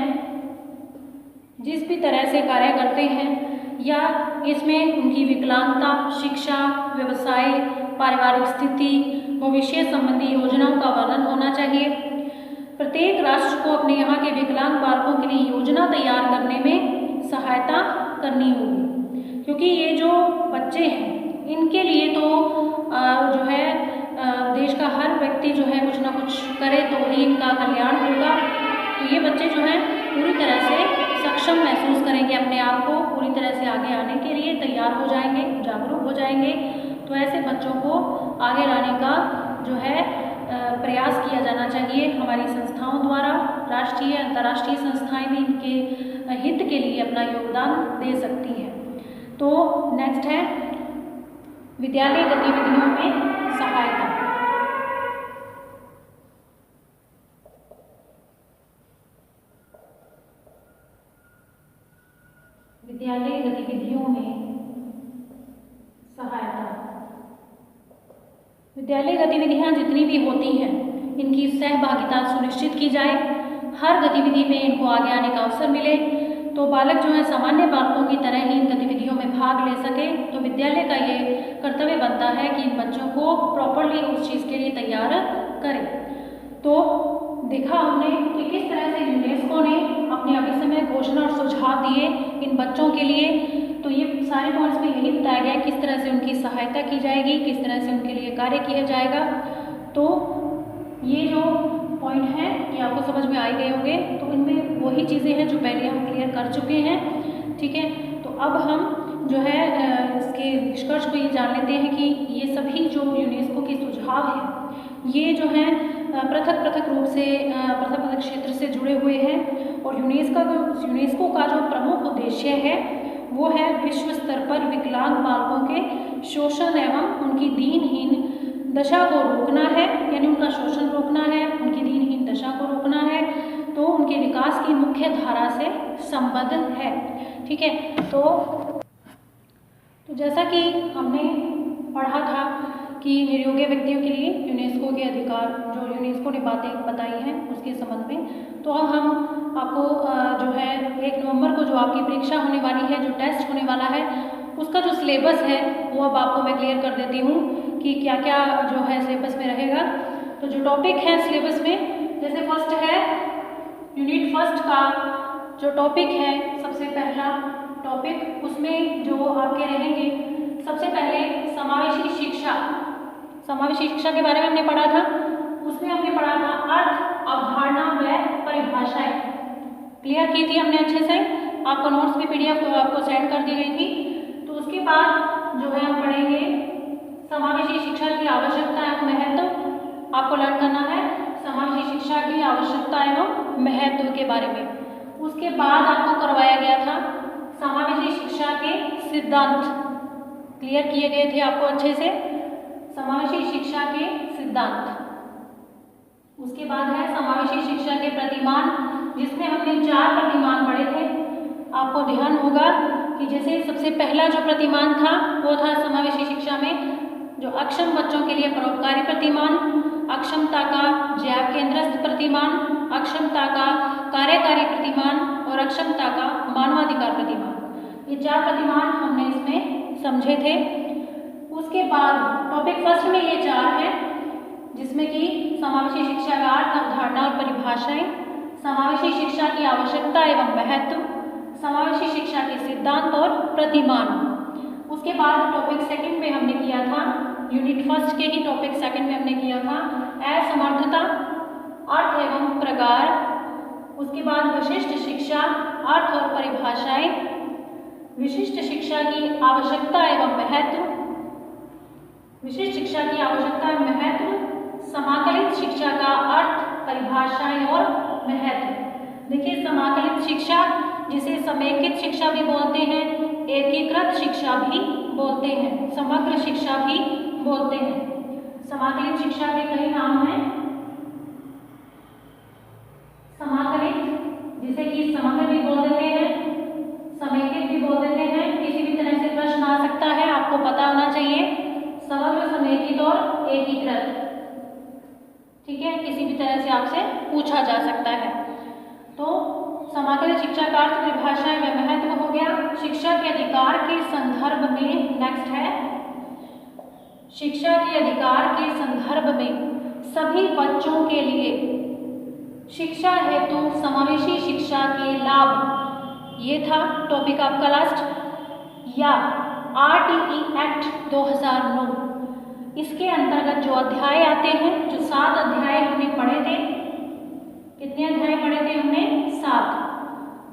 जिस भी तरह से कार्य करते हैं या इसमें उनकी विकलांगता, शिक्षा, व्यवसाय, पारिवारिक स्थिति, भविष्य संबंधी योजनाओं का वर्णन होना चाहिए। प्रत्येक राष्ट्र को अपने यहाँ के विकलांग बालकों के लिए योजना तैयार करने में सहायता करनी होगी, क्योंकि ये जो बच्चे हैं इनके लिए तो जो है देश का हर व्यक्ति जो है कुछ ना कुछ करे तो ही इनका कल्याण होगा। तो ये बच्चे जो हैं पूरी तरह से सक्षम महसूस करेंगे, अपने आप को पूरी तरह से आगे आने के लिए तैयार हो जाएंगे, जागरूक हो जाएंगे। तो ऐसे बच्चों को आगे लाने का जो है प्रयास किया जाना चाहिए हमारी संस्थाओं द्वारा। राष्ट्रीय अंतर्राष्ट्रीय संस्थाएं भी इनके हित के लिए अपना योगदान दे सकती हैं। तो नेक्स्ट है विद्यालय गतिविधियों में सहायता। विद्यालय गतिविधियों में सहायता। विद्यालय गतिविधियां जितनी भी होती हैं इनकी सहभागिता सुनिश्चित की जाए, हर गतिविधि में इनको आगे आने का अवसर मिले तो बालक जो है सामान्य बालकों की तरह ही इन गतिविधियों में भाग ले सके। तो विद्यालय का ये कर्तव्य बनता है कि इन बच्चों को प्रॉपरली उस चीज़ के लिए तैयार करें। तो देखा हमने कि किस तरह से यूनेस्को ने अपने अभिसमय घोषणा और सुझाव दिए इन बच्चों के लिए। तो ये सारे पॉइंट्स में यही बताया गया किस तरह से उनकी सहायता की जाएगी, किस तरह से उनके लिए कार्य किया जाएगा। तो ये जो पॉइंट हैं ये आपको समझ में आ गए होंगे। तो इनमें वही चीज़ें हैं जो पहले हम क्लियर कर चुके हैं। ठीक है, तो अब हम जो है इसके निष्कर्ष को ये जान लेते हैं कि ये सभी जो यूनेस्को के सुझाव हैं ये जो हैं पृथक पृथक रूप से पृथक पृथक क्षेत्र से जुड़े हुए हैं। और यूनेस्को का जो प्रमुख उद्देश्य है वो है विश्व स्तर पर विकलांग बालकों के शोषण एवं उनकी दीनहीन दशा को रोकना है, यानी उनका शोषण रोकना है, उनकी दीनहीन दशा को रोकना है, तो उनके विकास की मुख्य धारा से संबद्ध है। ठीक है, तो जैसा कि हमने पढ़ा था कि निर्योग्य व्यक्तियों के लिए यूनेस्को के अधिकार जो यूनेस्को ने बातें बताई हैं उसके संबंध में, तो अब हम आपको जो है 1 नवंबर को जो आपकी परीक्षा होने वाली है, जो टेस्ट होने वाला है, उसका जो सिलेबस है वो अब आपको मैं क्लियर कर देती हूँ कि क्या क्या जो है सिलेबस में रहेगा। तो जो टॉपिक है सिलेबस में, जैसे फर्स्ट है यूनिट फर्स्ट का जो टॉपिक है, सबसे पहला टॉपिक उसमें जो आपके रहेंगे, सबसे पहले समावेशी शिक्षा। समावेशी शिक्षा के बारे में हमने पढ़ा था, उसमें हमने पढ़ा था अर्थ, अवधारणा व परिभाषाएं, क्लियर की थी हमने अच्छे से। आपको नोट्स की PDF आपको सेंड कर दी गई थी। तो उसके बाद जो है हम पढ़ेंगे समावेशी शिक्षा की आवश्यकता एवं महत्व। आपको लर्न करना है समावेशी शिक्षा की आवश्यकता एवं महत्व के बारे में। उसके बाद आपको करवाया गया था समावेशी शिक्षा के सिद्धांत, क्लियर किए गए थे आपको अच्छे से, समावेशी शिक्षा के सिद्धांत। उसके बाद है समावेशी शिक्षा के प्रतिमान, जिसमें हमने 4 प्रतिमान पढ़े थे। आपको ध्यान होगा कि जैसे सबसे पहला जो प्रतिमान था वो था समावेशी शिक्षा में जो अक्षम बच्चों के लिए परोपकारी प्रतिमान, अक्षमता का जैव केंद्रस्थ प्रतिमान, अक्षमता का कार्यकारी प्रतिमान और अक्षमता का मानवाधिकार प्रतिमान। ये 4 प्रतिमान हमने इसमें समझे थे। उसके बाद टॉपिक फर्स्ट में ये 4 हैं, जिसमें कि समावेशी शिक्षा का अर्थ, अवधारणा और परिभाषाएं, समावेशी शिक्षा की आवश्यकता एवं महत्व, समावेशी शिक्षा के सिद्धांत और प्रतिमान। उसके बाद टॉपिक सेकंड में हमने किया था, यूनिट फर्स्ट के ही टॉपिक सेकंड में हमने किया था असमर्थता, अर्थ एवं प्रकार। उसके बाद विशिष्ट शिक्षा, अर्थ और परिभाषाएं, विशिष्ट शिक्षा की आवश्यकता एवं महत्व, विशिष्ट शिक्षा की आवश्यकता एवं महत्व, समाकलित शिक्षा का अर्थ, परिभाषाएं और महत्व। देखिए, समाकलित शिक्षा जिसे समेकित शिक्षा भी बोलते हैं, एकीकृत शिक्षा भी बोलते हैं, समग्र शिक्षा भी बोलते हैं। समाकलित शिक्षा के कई नाम हैं। समाकलित जिसे कि समग्र भी बोल देते हैं, समेकित भी बोल देते हैं। किसी भी तरह से प्रश्न आ सकता है, आपको पता होना चाहिए समग्र, समेकित और एकीकृत। ठीक है, किसी भी तरह से आपसे पूछा जा सकता है। तो समाकलित शिक्षा का अर्थ, परिभाषाएं व महत्व हो गया। शिक्षा के अधिकार के संदर्भ में नेक्स्ट है, शिक्षा के अधिकार के संदर्भ में सभी बच्चों के लिए शिक्षा हेतु समावेशी शिक्षा के लाभ, ये था टॉपिक आपका लास्ट। या RTE एक्ट 2009, इसके अंतर्गत जो अध्याय आते हैं, जो 7 अध्याय हमने पढ़े थे, कितने अध्याय पढ़े थे हमने?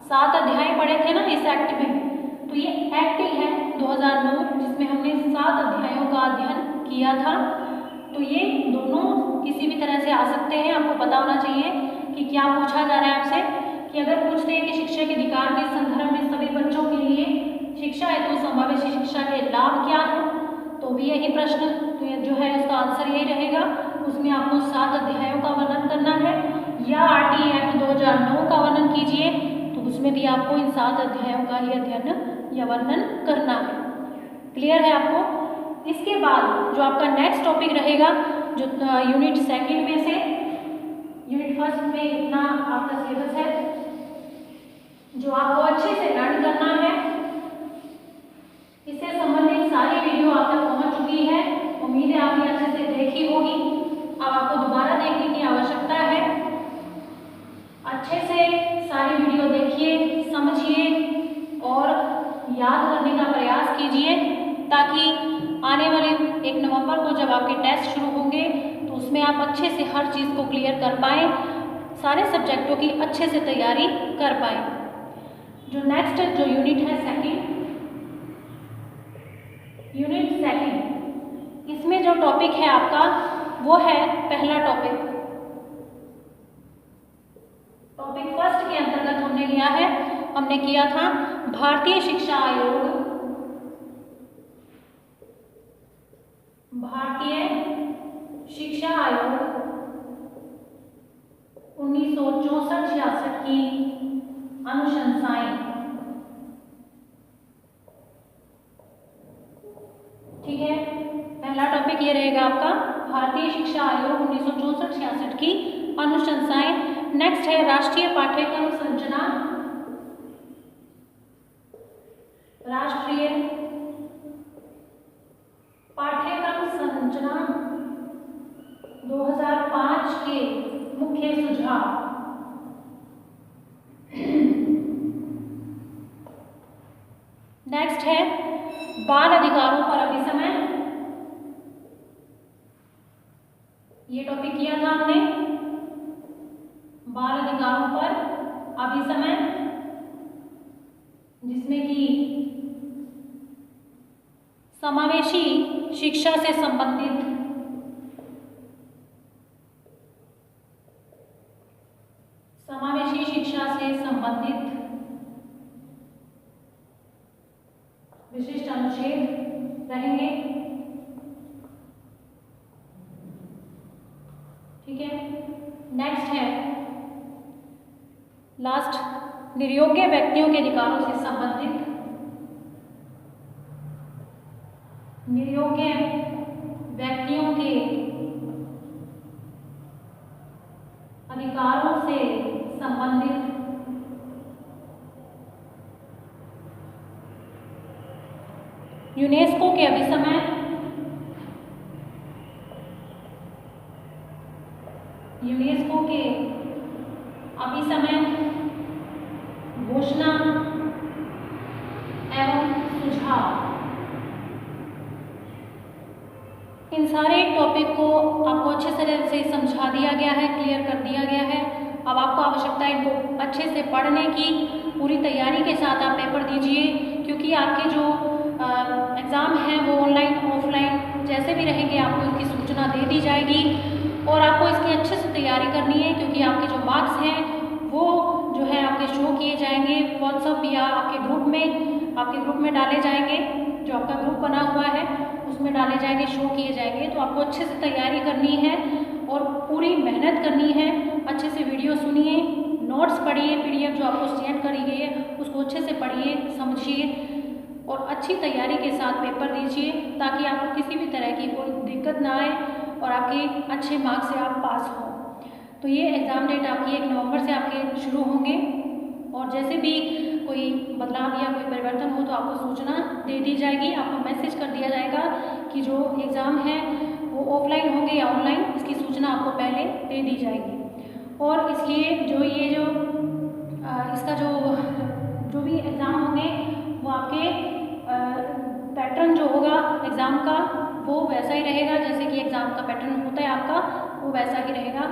7 अध्याय पढ़े थे ना इस एक्ट में। तो ये एक्ट ही है 2009, जिसमें हमने 7 अध्यायों का अध्ययन किया था। तो ये दोनों किसी भी तरह से आ सकते हैं। आपको पता होना चाहिए कि क्या पूछा जा रहा है आपसे, कि अगर पूछते हैं कि शिक्षा के अधिकार के संदर्भ में सभी बच्चों के लिए शिक्षा हेतु समावेशी शिक्षा के लाभ क्या है, तो भी यही प्रश्न तो ये जो है उसका आंसर यही रहेगा। उसमें आपको 7 अध्यायों का वर्णन करना है, या RTE एक्ट 2009 का वर्णन कीजिए, तो उसमें भी आपको इन 7 अध्यायों का ही अध्ययन या वर्णन करना है। क्लियर है आपको? इसके बाद जो आपका नेक्स्ट टॉपिक रहेगा, जो यूनिट सेकंड में से, यूनिट फर्स्ट में इतना आपका सिलेबस है जो आपको अच्छे से लर्न करना है। इससे संबंधित सारी वीडियो आप तक पहुंच चुकी है, उम्मीद है आपने अच्छे से देखी होगी। अब आपको दोबारा देखने की आवश्यकता है। अच्छे से सारी वीडियो देखिए, समझिए और याद करने का प्रयास कीजिए, ताकि आने वाले 1 नवंबर को जब आपके टेस्ट शुरू होंगे तो उसमें आप अच्छे से हर चीज़ को क्लियर कर पाएँ, सारे सब्जेक्टों की अच्छे से तैयारी कर पाएँ। जो नेक्स्ट जो यूनिट है सेकंड, यूनिट सेकंड, इसमें जो टॉपिक है आपका वो है पहला टॉपिक। टॉपिक फर्स्ट के अंतर्गत हमने लिया है, हमने किया था भारतीय शिक्षा आयोग, भारतीय शिक्षा आयोग 1964-66 की अनुशंसाएं। ठीक है, पहला टॉपिक ये रहेगा आपका भारतीय शिक्षा आयोग 1964-66 की अनुशंसाएं। नेक्स्ट है राष्ट्रीय पाठ्यक्रम संरचना। राष्ट्रीय पाठ्यक्रम संरचना 2005 के मुख्य सुझाव। नेक्स्ट है बाल अधिकारों पर अभिसमय। ये टॉपिक किया था हमने, बाल अधिकारों पर अभिसमय, जिसमें कि समावेशी शिक्षा से संबंधित विशिष्ट अनुच्छेद रहेंगे। ठीक है, नेक्स्ट है लास्ट निर्योग्य व्यक्तियों के अधिकारों से संबंधित, निर्योग्य व्यक्तियों के अधिकारों से संबंधित यूनेस्को के अभिसमय, यूनेस्को के अभिसमय, घोषणा एवं सुझाव। इन सारे टॉपिक को आपको अच्छे तरह से समझा दिया गया है, क्लियर कर दिया गया है। अब आपको आवश्यकता है इनको अच्छे से पढ़ने की, पूरी तैयारी के साथ आप पेपर दीजिए, क्योंकि आपके जो एग्ज़ाम हैं वो ऑनलाइन ऑफलाइन जैसे भी रहेंगे आपको इसकी सूचना दे दी जाएगी और आपको इसकी अच्छे से तैयारी करनी है, क्योंकि आपके जो मार्क्स हैं वो जो है आपके शो किए जाएंगे व्हाट्सएप या आपके ग्रुप में डाले जाएंगे, जो आपका ग्रुप बना हुआ है उसमें डाले जाएंगे, शो किए जाएंगे। तो आपको अच्छे से तैयारी करनी है और पूरी मेहनत करनी है। अच्छे से वीडियो सुनिए, नोट्स पढ़िए, PDF जो आपको सेंड करी गई है उसको अच्छे से पढ़िए, समझिए और अच्छी तैयारी के साथ पेपर दीजिए, ताकि आपको किसी भी तरह की कोई दिक्कत ना आए और आपके अच्छे मार्क्स से आप पास हो। तो ये एग्ज़ाम डेट आपकी 1 नवंबर से आपके शुरू होंगे और जैसे भी कोई बदलाव या कोई परिवर्तन हो तो आपको सूचना दे दी जाएगी, आपको मैसेज कर दिया जाएगा कि जो एग्ज़ाम है वो ऑफलाइन होंगे या ऑनलाइन, इसकी सूचना आपको पहले दे दी जाएगी। और इसलिए इसका जो भी एग्ज़ाम होंगे वो आपके पैटर्न जो होगा एग्ज़ाम का वो वैसा ही रहेगा, जैसे कि एग्ज़ाम का पैटर्न होता है आपका वो वैसा ही रहेगा।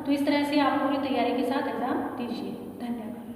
तो इस तरह से आप पूरी तैयारी के साथ एग्ज़ाम दीजिए। धन्यवाद।